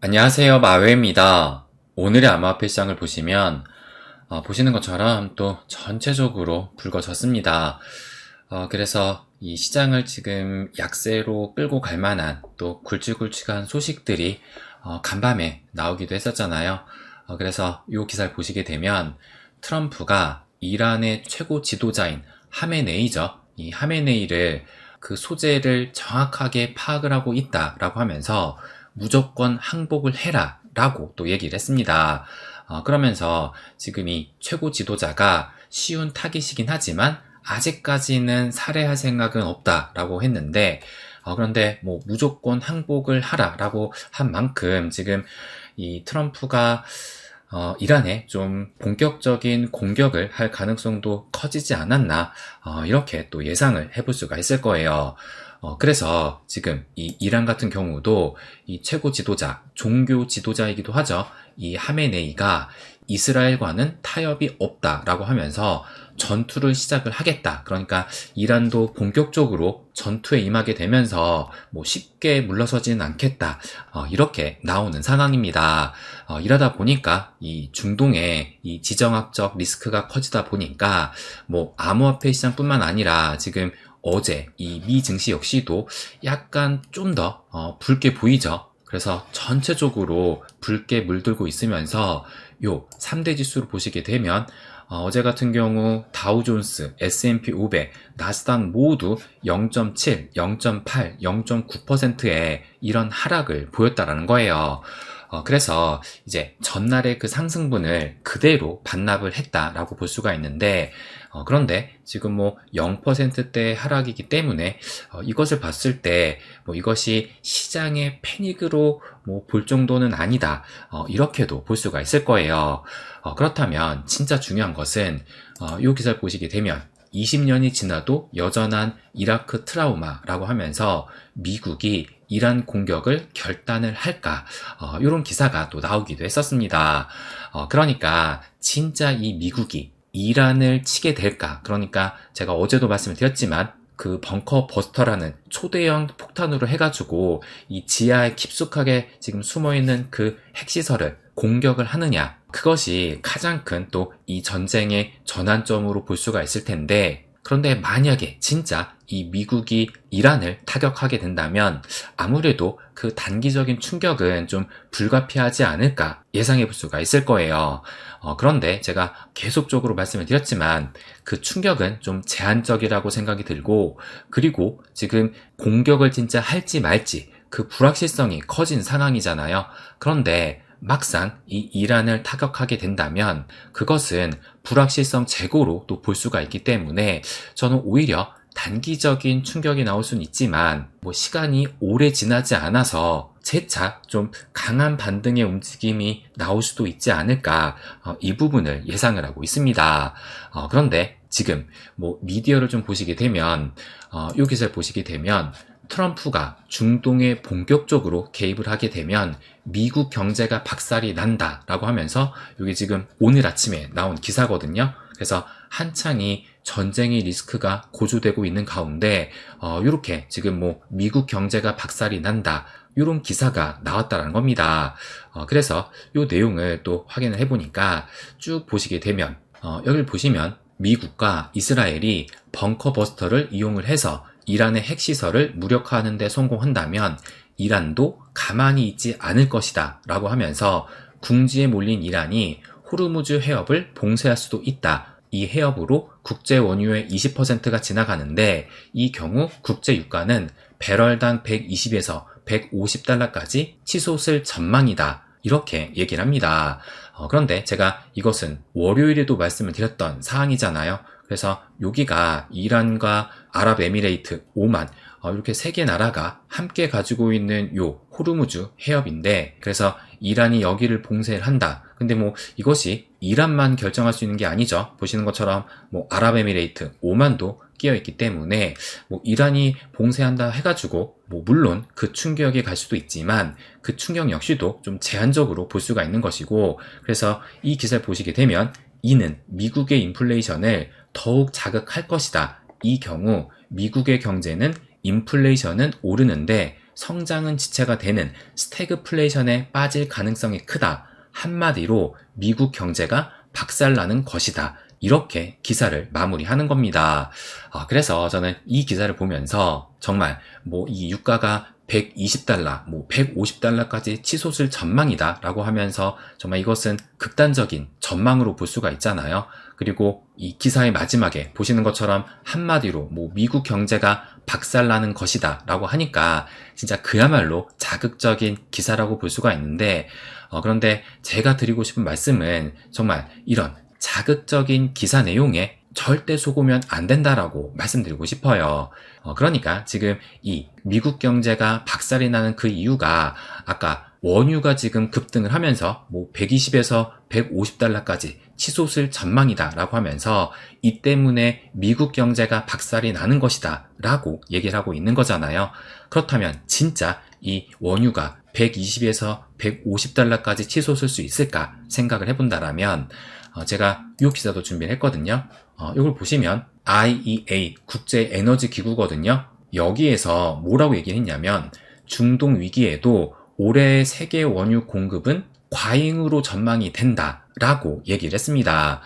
안녕하세요. 마웨입니다. 오늘의 암호화폐 시장을 보시면 보시는 것처럼 또 전체적으로 붉어졌습니다. 그래서 이 시장을 지금 약세로 끌고 갈 만한 또 굵직굵직한 소식들이 간밤에 나오기도 했었잖아요. 그래서 이 기사를 보시게 되면 트럼프가 이란의 최고 지도자인 하메네이죠. 이 하메네이를 그 소재를 정확하게 파악을 하고 있다라고 하면서 무조건 항복을 해라 라고 또 얘기를 했습니다. 그러면서 지금 이 최고 지도자가 쉬운 타깃이긴 하지만 아직까지는 살해할 생각은 없다라고 했는데, 그런데 뭐 무조건 항복을 하라라고 한 만큼 지금 이 트럼프가 이란에 좀 본격적인 공격을 할 가능성도 커지지 않았나, 이렇게 또 예상을 해볼 수가 있을 거예요. 그래서 지금 이 이란 같은 경우도 이 최고 지도자, 종교 지도자이기도 하죠. 이 하메네이가 이스라엘과는 타협이 없다라고 하면서 전투를 시작을 하겠다. 그러니까 이란도 본격적으로 전투에 임하게 되면서 뭐 쉽게 물러서지는 않겠다. 이렇게 나오는 상황입니다. 이러다 보니까 이 중동의 이 지정학적 리스크가 커지다 보니까 뭐 암호화폐 시장뿐만 아니라 지금 어제 이 미 증시 역시도 약간 좀 더 붉게 보이죠. 그래서 전체적으로 붉게 물들고 있으면서 요 3대 지수를 보시게 되면 어제 같은 경우 다우존스, S&P 500, 나스닥 모두 0.7, 0.8, 0.9%의 이런 하락을 보였다라는 거예요. 그래서 이제 전날의 그 상승분을 그대로 반납을 했다라고 볼 수가 있는데, 그런데 지금 뭐 0%대 하락이기 때문에 이것을 봤을 때 뭐 이것이 시장의 패닉으로 뭐 볼 정도는 아니다, 이렇게도 볼 수가 있을 거예요. 그렇다면 진짜 중요한 것은 이 기사를 보시게 되면 20년이 지나도 여전한 이라크 트라우마라고 하면서 미국이 이란 공격을 결단을 할까, 이런 기사가 또 나오기도 했었습니다. 그러니까 진짜 이 미국이 이란을 치게 될까? 그러니까 제가 어제도 말씀을 드렸지만 그 벙커 버스터라는 초대형 폭탄으로 해가지고 이 지하에 깊숙하게 지금 숨어있는 그 핵시설을 공격을 하느냐, 그것이 가장 큰 또 이 전쟁의 전환점으로 볼 수가 있을 텐데, 그런데 만약에 진짜 이 미국이 이란을 타격하게 된다면 아무래도 그 단기적인 충격은 좀 불가피하지 않을까 예상해 볼 수가 있을 거예요. 그런데 제가 계속적으로 말씀을 드렸지만 그 충격은 좀 제한적이라고 생각이 들고, 그리고 지금 공격을 진짜 할지 말지 그 불확실성이 커진 상황이잖아요. 그런데 막상 이 이란을 타격하게 된다면 그것은 불확실성 제고로 또 볼 수가 있기 때문에 저는 오히려 단기적인 충격이 나올 수는 있지만 뭐 시간이 오래 지나지 않아서 재차 좀 강한 반등의 움직임이 나올 수도 있지 않을까, 이 부분을 예상을 하고 있습니다. 그런데 지금 뭐 미디어를 좀 보시게 되면 이 기사를 보시게 되면 트럼프가 중동에 본격적으로 개입을 하게 되면 미국 경제가 박살이 난다라고 하면서 이게 지금 오늘 아침에 나온 기사거든요. 그래서 한창이 전쟁의 리스크가 고조되고 있는 가운데 이렇게 지금 뭐 미국 경제가 박살이 난다, 이런 기사가 나왔다는 겁니다. 그래서 이 내용을 또 확인을 해보니까 쭉 보시게 되면 여기를 보시면 미국과 이스라엘이 벙커버스터를 이용을 해서 이란의 핵시설을 무력화하는 데 성공한다면 이란도 가만히 있지 않을 것이다 라고 하면서 궁지에 몰린 이란이 호르무즈 해협을 봉쇄할 수도 있다. 이 해협으로 국제 원유의 20%가 지나가는데 이 경우 국제 유가는 배럴당 120에서 150달러까지 치솟을 전망이다, 이렇게 얘기를 합니다. 그런데 제가 이것은 월요일에도 말씀을 드렸던 사항이잖아요. 그래서 여기가 이란과 아랍에미레이트, 오만, 이렇게 세 개 나라가 함께 가지고 있는 요 호르무즈 해협인데, 그래서 이란이 여기를 봉쇄를 한다. 근데 뭐 이것이 이란만 결정할 수 있는 게 아니죠. 보시는 것처럼 뭐 아랍에미레이트, 오만도 끼어 있기 때문에 뭐 이란이 봉쇄한다 해가지고 뭐 물론 그 충격이 갈 수도 있지만 그 충격 역시도 좀 제한적으로 볼 수가 있는 것이고, 그래서 이 기사를 보시게 되면 이는 미국의 인플레이션을 더욱 자극할 것이다. 이 경우 미국의 경제는 인플레이션은 오르는데 성장은 지체가 되는 스태그플레이션에 빠질 가능성이 크다. 한마디로 미국 경제가 박살나는 것이다. 이렇게 기사를 마무리하는 겁니다. 그래서 저는 이 기사를 보면서 정말 이 유가가 $120, $150까지 치솟을 전망이다 라고 하면서 정말 이것은 극단적인 전망으로 볼 수가 있잖아요. 그리고 이 기사의 마지막에 보시는 것처럼 한마디로 미국 경제가 박살나는 것이다 라고 하니까 진짜 그야말로 자극적인 기사라고 볼 수가 있는데, 그런데 제가 드리고 싶은 말씀은 정말 이런 자극적인 기사 내용에 절대 속으면 안 된다라고 말씀드리고 싶어요. 그러니까 지금 이 미국 경제가 박살이 나는 그 이유가 아까 원유가 지금 급등을 하면서 120에서 $150까지 치솟을 전망이다 라고 하면서 이 때문에 미국 경제가 박살이 나는 것이다 라고 얘기를 하고 있는 거잖아요. 그렇다면 진짜 이 원유가 120에서 $150까지 치솟을 수 있을까 생각을 해본다라면 제가 이 기사도 준비를 했거든요. 이걸 보시면 IEA 국제에너지기구거든요. 여기에서 뭐라고 얘기를 했냐면 중동 위기에도 올해 세계 원유 공급은 과잉으로 전망이 된다라고 얘기를 했습니다.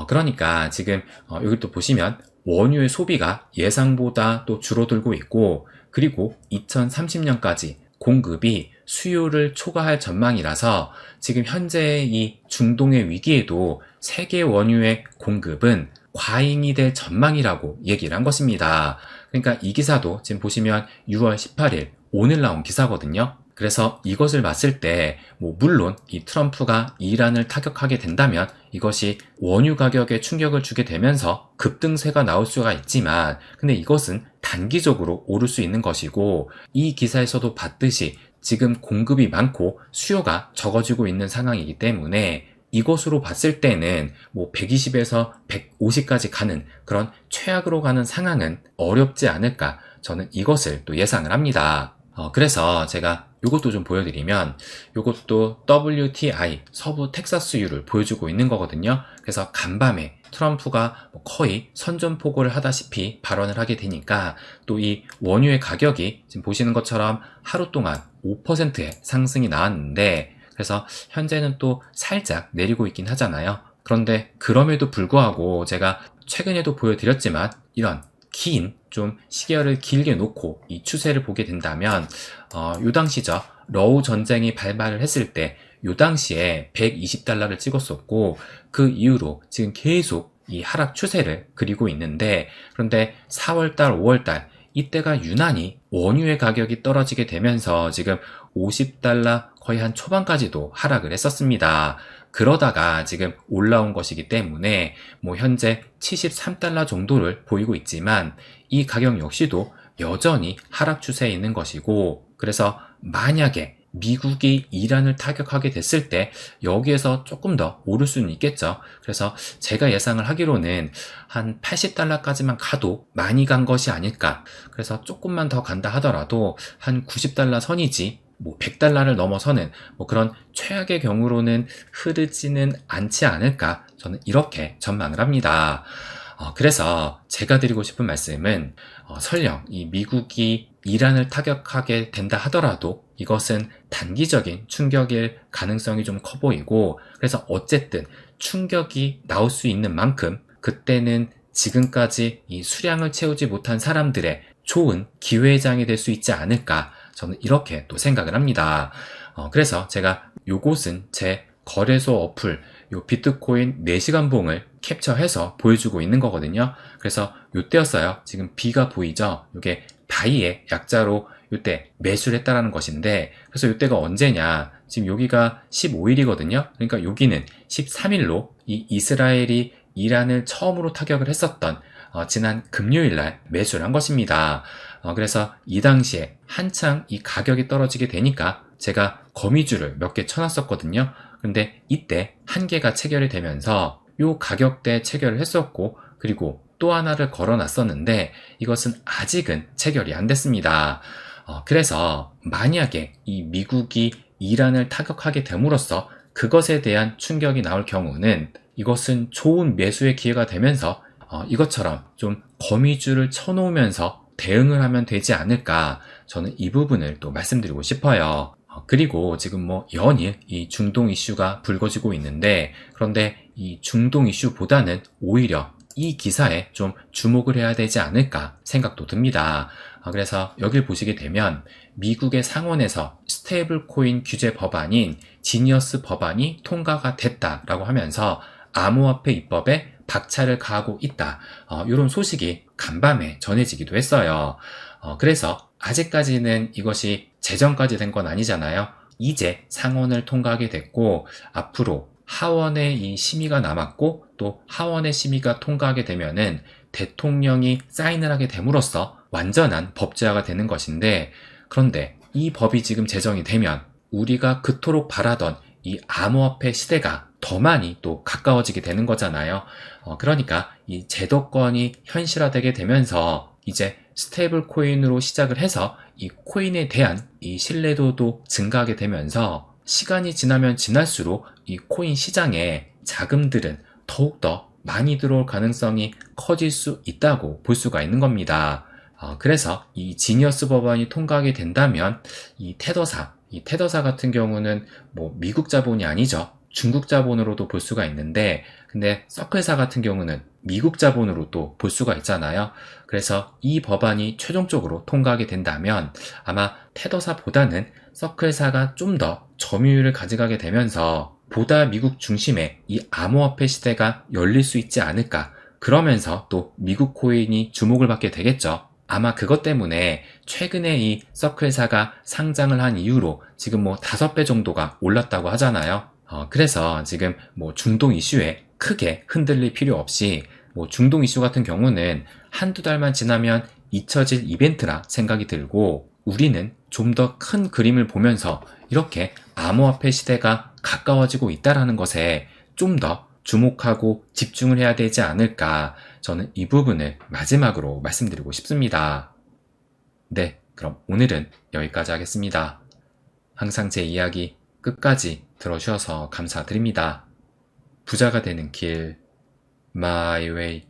그러니까 지금 여기 또 보시면 원유의 소비가 예상보다 또 줄어들고 있고, 그리고 2030년까지 공급이 수요를 초과할 전망이라서 지금 현재의 이 중동의 위기에도 세계 원유의 공급은 과잉이 될 전망이라고 얘기를 한 것입니다. 그러니까 이 기사도 지금 보시면 6월 18일 오늘 나온 기사거든요. 그래서 이것을 봤을 때 물론 이 트럼프가 이란을 타격하게 된다면 이것이 원유 가격에 충격을 주게 되면서 급등세가 나올 수가 있지만, 근데 이것은 단기적으로 오를 수 있는 것이고, 이 기사에서도 봤듯이 지금 공급이 많고 수요가 적어지고 있는 상황이기 때문에 이것으로 봤을 때는 120에서 150까지 가는 그런 최악으로 가는 상황은 어렵지 않을까, 저는 이것을 또 예상을 합니다. 그래서 제가 이것도 좀 보여드리면, 이것도 WTI 서부 텍사스유를 보여주고 있는 거거든요. 그래서 간밤에 트럼프가 거의 선전포고를 하다시피 발언을 하게 되니까 또 이 원유의 가격이 지금 보시는 것처럼 하루 동안 5%의 상승이 나왔는데, 그래서 현재는 또 살짝 내리고 있긴 하잖아요. 그런데 그럼에도 불구하고 제가 최근에도 보여드렸지만 이런 긴 좀 시계열을 길게 놓고 이 추세를 보게 된다면 요 당시죠. 러우 전쟁이 발발을 했을 때 요 당시에 $120를 찍었었고, 그 이후로 지금 계속 이 하락 추세를 그리고 있는데, 그런데 4월달, 5월달 이때가 유난히 원유의 가격이 떨어지게 되면서 지금 $50 거의 한 초반까지도 하락을 했었습니다. 그러다가 지금 올라온 것이기 때문에 현재 $73 정도를 보이고 있지만 이 가격 역시도 여전히 하락 추세에 있는 것이고, 그래서 만약에 미국이 이란을 타격하게 됐을 때 여기에서 조금 더 오를 수는 있겠죠. 그래서 제가 예상을 하기로는 한 $80까지만 가도 많이 간 것이 아닐까. 그래서 조금만 더 간다 하더라도 한 $90 선이지 $100를 넘어서는 그런 최악의 경우로는 흐르지는 않지 않을까, 저는 이렇게 전망을 합니다. 그래서 제가 드리고 싶은 말씀은 설령 이 미국이 이란을 타격하게 된다 하더라도 이것은 단기적인 충격일 가능성이 좀 커 보이고, 그래서 어쨌든 충격이 나올 수 있는 만큼 그때는 지금까지 이 수량을 채우지 못한 사람들의 좋은 기회장이 될 수 있지 않을까, 저는 이렇게 또 생각을 합니다. 그래서 제가 요것은 제 거래소 어플 요 비트코인 4시간 봉을 캡처해서 보여주고 있는 거거든요. 그래서 요때였어요. 지금 B가 보이죠? 요게 바이의 약자로 요때 매수를 했다라는 것인데, 그래서 요때가 언제냐, 지금 여기가 15일이거든요. 그러니까 여기는 13일로 이 이스라엘이 이란을 처음으로 타격을 했었던 지난 금요일날 매수를 한 것입니다. 그래서 이 당시에 한창 이 가격이 떨어지게 되니까 제가 거미줄을 몇 개 쳐놨었거든요. 근데 이때 한 개가 체결이 되면서 요 가격대 체결을 했었고, 그리고 또 하나를 걸어놨었는데 이것은 아직은 체결이 안 됐습니다. 그래서 만약에 이 미국이 이란을 타격하게 됨으로써 그것에 대한 충격이 나올 경우는 이것은 좋은 매수의 기회가 되면서 이것처럼 좀 거미줄을 쳐놓으면서 대응을 하면 되지 않을까, 저는 이 부분을 또 말씀드리고 싶어요. 그리고 지금 연일 이 중동 이슈가 불거지고 있는데, 그런데 이 중동 이슈보다는 오히려 이 기사에 좀 주목을 해야 되지 않을까 생각도 듭니다. 그래서 여길 보시게 되면 미국의 상원에서 스테이블 코인 규제 법안인 지니어스 법안이 통과가 됐다라고 하면서 암호화폐 입법에 박차를 가하고 있다. 이런 소식이 간밤에 전해지기도 했어요. 그래서 아직까지는 이것이 제정까지 된 건 아니잖아요. 이제 상원을 통과하게 됐고, 앞으로 하원의 이 심의가 남았고, 또 하원의 심의가 통과하게 되면은 대통령이 사인을 하게 됨으로써 완전한 법제화가 되는 것인데, 그런데 이 법이 지금 제정이 되면 우리가 그토록 바라던 이 암호화폐 시대가 더 많이 또 가까워지게 되는 거잖아요. 그러니까 이 제도권이 현실화되게 되면서 이제 스테이블 코인으로 시작을 해서 이 코인에 대한 이 신뢰도도 증가하게 되면서 시간이 지나면 지날수록 이 코인 시장에 자금들은 더욱더 많이 들어올 가능성이 커질 수 있다고 볼 수가 있는 겁니다. 그래서 이 지니어스 법안이 통과하게 된다면 이 테더사 같은 경우는 미국 자본이 아니죠. 중국 자본으로도 볼 수가 있는데, 근데 서클사 같은 경우는 미국 자본으로도 볼 수가 있잖아요. 그래서 이 법안이 최종적으로 통과하게 된다면 아마 테더사보다는 서클사가 좀 더 점유율을 가져가게 되면서 보다 미국 중심의 이 암호화폐 시대가 열릴 수 있지 않을까. 그러면서 또 미국 코인이 주목을 받게 되겠죠. 아마 그것 때문에 최근에 이 서클사가 상장을 한 이후로 지금 5배 정도가 올랐다고 하잖아요. 그래서 지금 중동 이슈에 크게 흔들릴 필요 없이 중동 이슈 같은 경우는 한두 달만 지나면 잊혀질 이벤트라 생각이 들고, 우리는 좀 더 큰 그림을 보면서 이렇게 암호화폐 시대가 가까워지고 있다는 것에 좀 더 주목하고 집중을 해야 되지 않을까, 저는 이 부분을 마지막으로 말씀드리고 싶습니다. 네, 그럼 오늘은 여기까지 하겠습니다. 항상 제 이야기 끝까지 들어주셔서 감사드립니다. 부자가 되는 길, My Way.